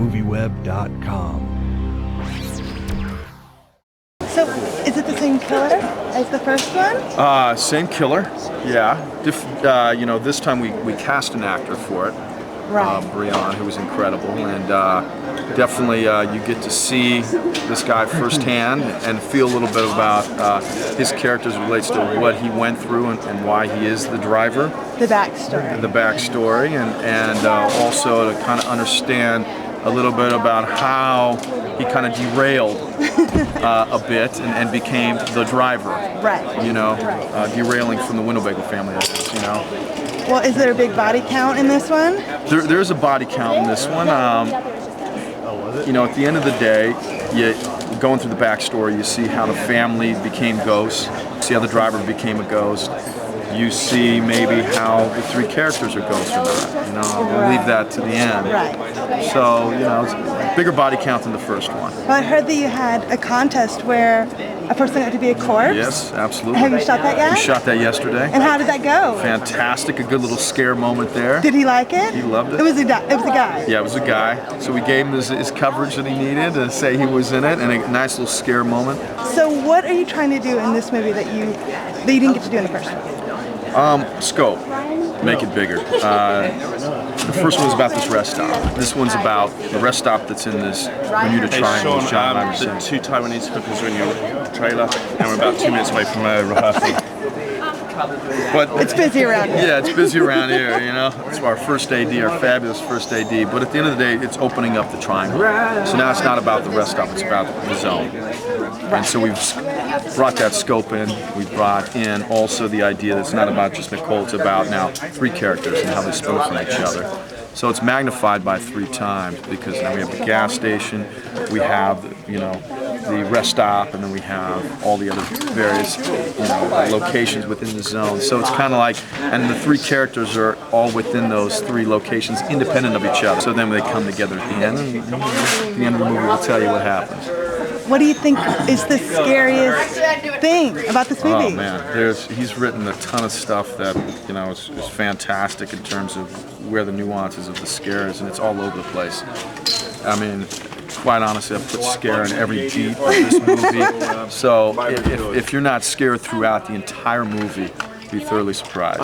MovieWeb.com. So, is it the same killer as the first one? Same killer, yeah. This time we cast an actor for it, Right. Brian, who was incredible, and definitely you get to see this guy firsthand and feel a little bit about his character as it relates to what he went through and why he is the driver. The backstory. The backstory, and also to kind of understand a little bit about how he kind of derailed a bit and became the driver. Right. You know, Right. derailing from the Winnebago family, that is, you know. Well, is there a big body count in this one? There's a body count in this one. You know, at the end of the day, going through the backstory, you see how the family became ghosts, see how the driver became a ghost. You see maybe how the three characters are ghosts or not. You know, we'll leave that to the end. Right. So, you know, it's a bigger body count than the first one. Well, I heard that you had a contest where a person had to be a corpse. Yes, absolutely. Have you shot that yet? We shot that yesterday. And how did that go? Fantastic, a good little scare moment there. Did he like it? He loved it. It was a guy. Yeah, it was a guy. So we gave him his coverage that he needed to say he was in it, and a nice little scare moment. So what are you trying to do in this movie that you didn't get to do in the first one? Scope. Make it bigger. The first one was about this rest stop. This one's about the rest stop that's in this Bermuda Triangle. Shawn, the two Taiwanese hookers are in your trailer, and we're about 2 minutes away from a rehearsal. But It's busy around here. yeah, it's busy around here, you know. It's our first AD, our fabulous first AD. But at the end of the day, it's opening up the triangle. So now it's not about the rest stop, it's about the zone. And so we've brought that scope in. We brought in also the idea that it's not about just Nicole, it's about now three characters and how they spin from each other. So it's magnified by 3 times because now we have the gas station, we have, you know, the rest stop, and then we have all the other various, you know, locations within the zone. So it's kind of like, and the 3 characters are all within those 3 locations, independent of each other. So then they come together at the end, and at the end of the movie, we'll tell you what happens. What do you think is the scariest thing about this movie? Oh man, he's written a ton of stuff that, you know, is fantastic in terms of where the nuances of the scare is, and it's all over the place. I mean, quite honestly, I've put scare in every beat of this movie. So if you're not scared throughout the entire movie, be thoroughly surprised.